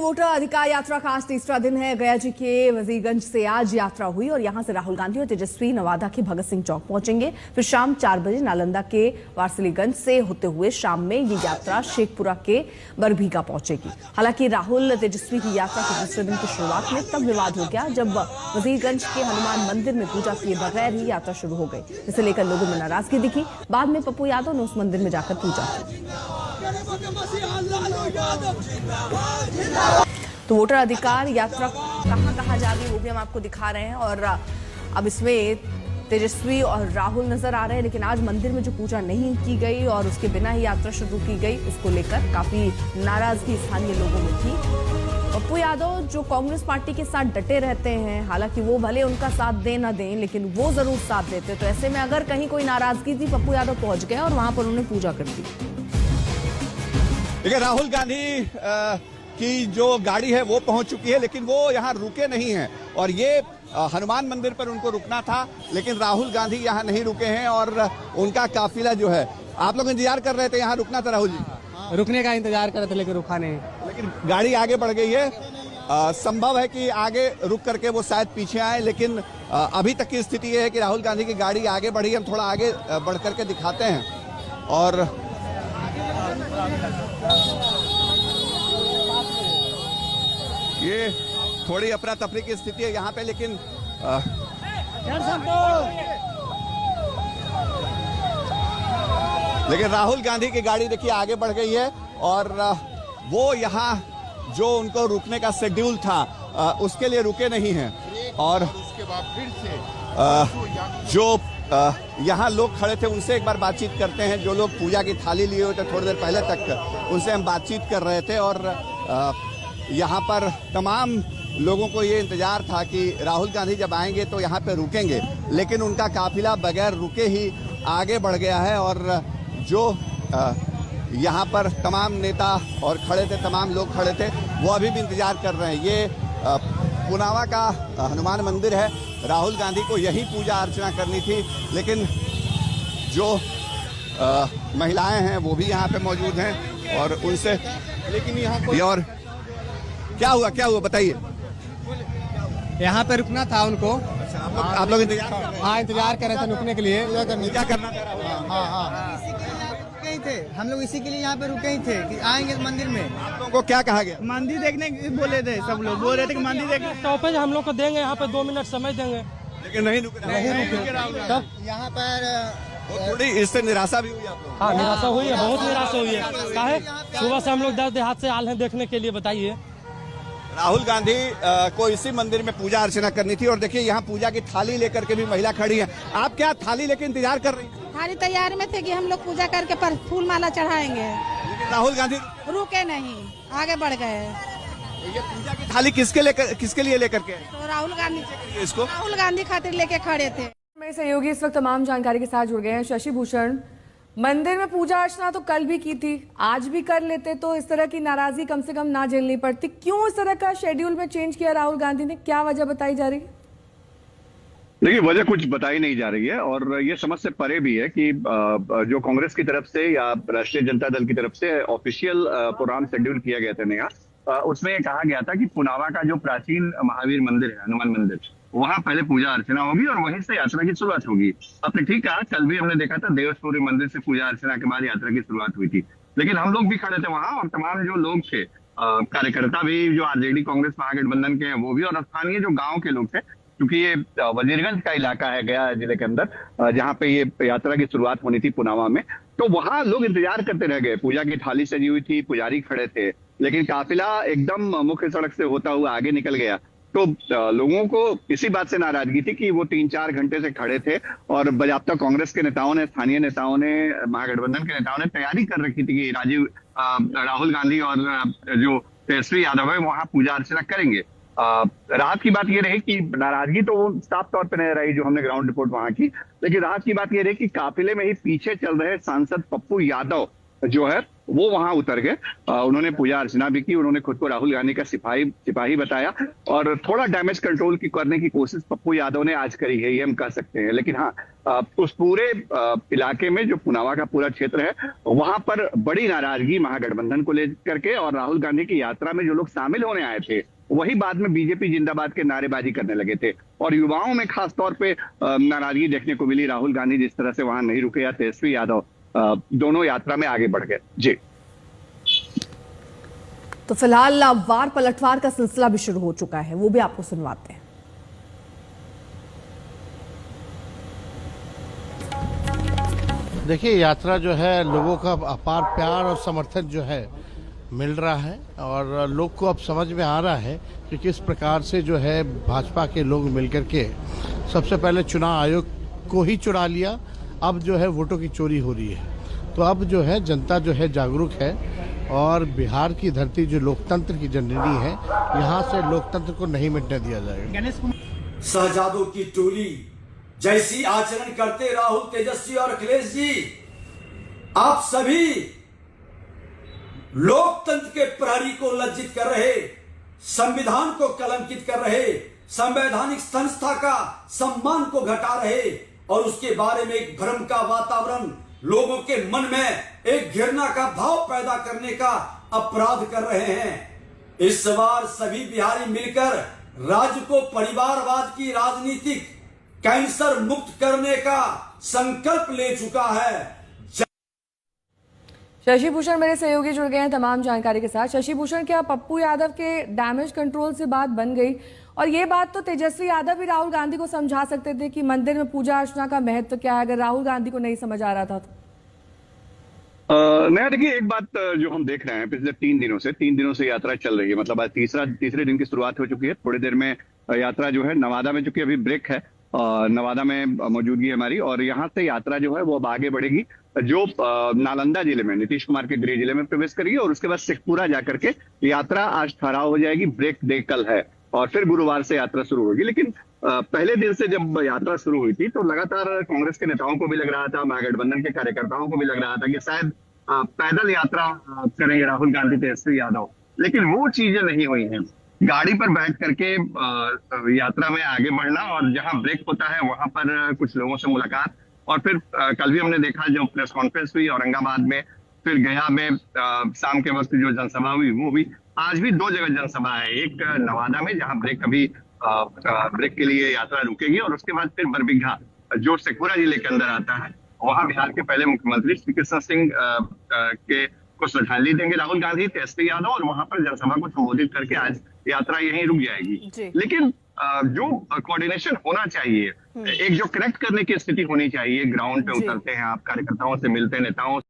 Voter अधिकार यात्रा का आज तीसरा दिन है। गया जी के वजीरगंज से आज यात्रा हुई और यहां से राहुल गांधी और तेजस्वी नवादा के भगत सिंह चौक पहुंचेंगे। फिर शाम 4 बजे नालंदा के वारसिलीगंज से होते हुए शाम में ये यात्रा शेखपुरा के बरबीघा पहुंचेगी। हालांकि राहुल तेजस्वी की यात्रा के दूसरे दिन की शुरुआत में तब विवाद हो गया जब वजीरगंज के हनुमान मंदिर में पूजा किए बगैर ही यात्रा शुरू हो गई, जिसे लेकर लोगों में नाराजगी दिखी। बाद में पप्पू यादव ने उस मंदिर में जाकर पूजा की। तो वोटर अधिकार यात्रा कहां जा रही है वो भी हम आपको दिखा रहे हैं। और अब इसमें तेजस्वी और राहुल नजर आ रहे हैं, लेकिन आज मंदिर में जो पूजा नहीं की गई और उसके बिना ही यात्रा शुरू की गई, उसको लेकर काफी नाराजगी स्थानीय लोगों में थी। पप्पू यादव जो कांग्रेस पार्टी के साथ डटे रहते हैं, हालांकि वो भले उनका साथ दें ना दें, लेकिन वो जरूर साथ देते। तो ऐसे में अगर कहीं कोई नाराजगी थी, पप्पू यादव पहुंच गए और वहां पर उन्होंने पूजा कर दी। देखिए, राहुल गांधी की जो गाड़ी है वो पहुंच चुकी है, लेकिन वो यहाँ रुके नहीं हैं और ये हनुमान मंदिर पर उनको रुकना था, लेकिन राहुल गांधी यहाँ नहीं रुके हैं और उनका काफिला जो है, आप लोग इंतजार कर रहे थे, यहाँ रुकना था राहुल जी? रुकने का इंतजार कर रहे थे, लेकिन रुका नहीं। लेकिन गाड़ी आगे बढ़ गई है। संभव है कि आगे रुक करके वो शायद पीछे आए, लेकिन अभी तक की स्थिति ये है कि राहुल गांधी की गाड़ी आगे बढ़ी। हम थोड़ा आगे बढ़ करके दिखाते हैं और ये थोड़ी अफरा तफरी की स्थिति है यहाँ पे, लेकिन राहुल गांधी की गाड़ी देखिए आगे बढ़ गई है और वो यहाँ जो उनको रुकने का शेड्यूल था उसके लिए रुके नहीं हैं। और उसके बाद फिर से जो यहाँ लोग खड़े थे उनसे एक बार बातचीत करते हैं। जो लोग पूजा की थाली लिए हुए थे थोड़ी देर पहले तक, उनसे हम बातचीत कर रहे थे और यहाँ पर तमाम लोगों को ये इंतजार था कि राहुल गांधी जब आएंगे तो यहाँ पे रुकेंगे, लेकिन उनका काफिला बगैर रुके ही आगे बढ़ गया है। और जो यहाँ पर तमाम नेता और खड़े थे, तमाम लोग खड़े थे, वो अभी भी इंतजार कर रहे हैं। ये पुनावा का हनुमान मंदिर है। राहुल गांधी को यही पूजा अर्चना करनी थी, लेकिन जो महिलाएं हैं वो भी यहाँ पे मौजूद हैं और उनसे, लेकिन यहाँ और क्या हुआ बताइए। यहाँ पे रुकना था उनको। आप लोग इंतजार? हाँ, इंतजार कर रहे थे रुकने के लिए। क्या करना था? हाँ, थे हम लोग इसी के लिए यहाँ पे रुके ही थे कि आएंगे मंदिर में। आप लोगों को क्या कहा गया? मंदिर देखने बोले थे, सब लोग बोल रहे थे कि मंदिर देखने स्टॉपेज हम लोग को देंगे, यहाँ पे 2 मिनट समय देंगे, लेकिन नहीं रुके। तब यहाँ पर थोड़ी इससे निराशा भी हुई आप लोग? हाँ, निराशा हुई है, बहुत निराशा हुई है। काहे सुबह से हम लोग 10 देहात से आए हैं देखने के लिए, बताइए। राहुल गांधी को इसी मंदिर में पूजा अर्चना करनी थी और देखिए यहाँ पूजा की थाली लेकर के भी महिला खड़ी है। आप क्या थाली लेके इंतजार कर रही हैं? थाली तैयार में थे कि हम लोग पूजा करके पर फूल माला चढ़ाएंगे, लेकिन राहुल गांधी रुके नहीं, आगे बढ़ गए। ये पूजा की थाली किसके लिए लेकर के? तो राहुल गांधी खातिर लेके खड़े थे। मेरे सहयोगी इस वक्त तमाम जानकारी के साथ जुड़ गए हैं। शशि भूषण, मंदिर में पूजा अर्चना तो कल भी की थी, आज भी कर लेते तो इस तरह की नाराजगी कम से कम ना झेलनी पड़ती। क्यों इस तरह का शेड्यूल में चेंज किया राहुल गांधी ने, क्या वजह बताई जा रही है? देखिए, वजह कुछ बताई नहीं जा रही है और ये समझ से परे भी है कि जो कांग्रेस की तरफ से या राष्ट्रीय जनता दल की तरफ से ऑफिशियल प्रोग्राम शेड्यूल किया गया था नया, उसमें कहा गया था कि पुनावा का जो प्राचीन महावीर मंदिर है, हनुमान मंदिर, वहां पहले पूजा अर्चना होगी और वहीं से यात्रा की शुरुआत होगी। आपने ठीक कहा, कल भी हमने देखा था देवसूर्य मंदिर से पूजा अर्चना के बाद यात्रा की शुरुआत हुई थी, लेकिन हम लोग भी खड़े थे वहां और तमाम जो लोग थे, कार्यकर्ता भी जो आरजेडी कांग्रेस महागठबंधन के हैं वो भी, और स्थानीय जो गाँव के लोग थे, क्योंकि ये वजीरगंज का इलाका है गया जिले के अंदर, जहाँ पे ये यात्रा की शुरुआत होनी थी पुनावा में, तो वहां लोग इंतजार करते रह गए। पूजा की थाली सजी हुई थी, पुजारी खड़े थे, लेकिन काफिला एकदम मुख्य सड़क से होता हुआ आगे निकल गया। तो लोगों को इसी बात से नाराजगी थी कि वो 3-4 घंटे से खड़े थे और बाजाबता कांग्रेस के नेताओं ने, स्थानीय नेताओं ने, महागठबंधन के नेताओं ने तैयारी कर रखी थी कि राहुल गांधी और जो तेजस्वी यादव है वहां पूजा अर्चना करेंगे। राहत की बात यह रही कि नाराजगी तो साफ तौर पे नहीं रही जो हमने ग्राउंड रिपोर्ट वहां की, लेकिन राहत की बात यह रही कि काफिले में ही पीछे चल रहे सांसद पप्पू यादव जो है वो वहां उतर गए। उन्होंने पूजा अर्चना भी की, उन्होंने खुद को राहुल गांधी का सिपाही बताया और थोड़ा डैमेज कंट्रोल करने की कोशिश पप्पू यादव ने आज करी है, ये हम कह सकते हैं। लेकिन हाँ, उस पूरे इलाके में जो पुनावा का पूरा क्षेत्र है वहां पर बड़ी नाराजगी महागठबंधन को लेकर के, और राहुल गांधी की यात्रा में जो लोग शामिल होने आए थे वही बाद में बीजेपी जिंदाबाद के नारेबाजी करने लगे थे, और युवाओं में खास तौर पे नाराजगी देखने को मिली। राहुल गांधी जिस तरह से वहां नहीं रुके या तेजस्वी यादव दोनों यात्रा में आगे बढ़ गए। जी, तो फिलहाल वार पलटवार का सिलसिला भी शुरू हो चुका है, वो भी आपको सुनवाते हैं। देखिए, यात्रा जो है लोगों का अपार प्यार और समर्थन जो है मिल रहा है, और लोग को अब समझ में आ रहा है कि किस प्रकार से जो है भाजपा के लोग मिलकर के सबसे पहले चुनाव आयोग को ही चुरा लिया, अब जो है वोटों की चोरी हो रही है। तो अब जो है जनता जो है जागरूक है, और बिहार की धरती जो लोकतंत्र की जननी है, यहाँ से लोकतंत्र को नहीं मिटने दिया जाएगा। शहजादों की टोली जैसी आचरण करते राहुल, तेजस्वी और अखिलेश जी, आप सभी लोकतंत्र के प्रहरी को लज्जित कर रहे, संविधान को कलंकित कर रहे, संवैधानिक संस्था का सम्मान को घटा रहे, और उसके बारे में एक भ्रम का वातावरण, लोगों के मन में एक घृणा का भाव पैदा करने का अपराध कर रहे हैं। इस बार सभी बिहारी मिलकर राज्य को परिवारवाद की राजनीतिक कैंसर मुक्त करने का संकल्प ले चुका है। शशि भूषण मेरे सहयोगी जुड़ गए हैं तमाम जानकारी के साथ। शशि भूषण, क्या पप्पू यादव के डैमेज कंट्रोल से बात बन गई? और ये बात तो तेजस्वी यादव भी राहुल गांधी को समझा सकते थे कि मंदिर में पूजा अर्चना का महत्व क्या है, अगर राहुल गांधी को नहीं समझ आ रहा था तो। नया देखिए, एक बात जो हम देख रहे हैं पिछले 3 दिनों से यात्रा चल रही है, मतलब आज तीसरे दिन की शुरुआत हो चुकी है। थोड़ी देर में यात्रा जो है नवादा में, चूंकि अभी ब्रेक है, नवादा में मौजूदगी है हमारी, और यहाँ से यात्रा जो है वो अब आगे बढ़ेगी, जो नालंदा जिले में, नीतीश कुमार के गृह जिले में प्रवेश करेगी, और उसके बाद शेखपुरा जाकर के यात्रा आज ठहराव हो जाएगी। ब्रेक डे कल है और फिर गुरुवार से यात्रा शुरू होगी। लेकिन पहले दिन से जब यात्रा शुरू हुई थी तो लगातार कांग्रेस के नेताओं को भी लग रहा था, महागठबंधन के कार्यकर्ताओं को भी लग रहा था कि शायद पैदल यात्रा करेंगे राहुल गांधी, तेजस्वी यादव, लेकिन वो चीजें नहीं हुई हैं। गाड़ी पर बैठ करके यात्रा में आगे बढ़ना, और जहां ब्रेक होता है वहां पर कुछ लोगों से मुलाकात, और फिर कल भी हमने देखा जो प्रेस कॉन्फ्रेंस हुई औरंगाबाद में, फिर गया में शाम के वक्त जो जनसभा हुई वो भी। आज भी 2 जगह जनसभा है, एक नवादा में जहां ब्रेक ब्रेक के लिए यात्रा रुकेगी, और उसके बाद फिर बरबीघा जो शेखपुरा जिले के अंदर आता है, वहां बिहार के पहले मुख्यमंत्री श्री कृष्ण सिंह को श्रद्धांजलि देंगे राहुल गांधी, तेजस्वी यादव, और वहां पर जनसभा को संबोधित करके आज यात्रा यहीं रुक जाएगी। लेकिन जो कोऑर्डिनेशन होना चाहिए, एक जो कनेक्ट करने की स्थिति होनी चाहिए, ग्राउंड पे उतरते हैं आप, कार्यकर्ताओं से मिलते हैं, नेताओं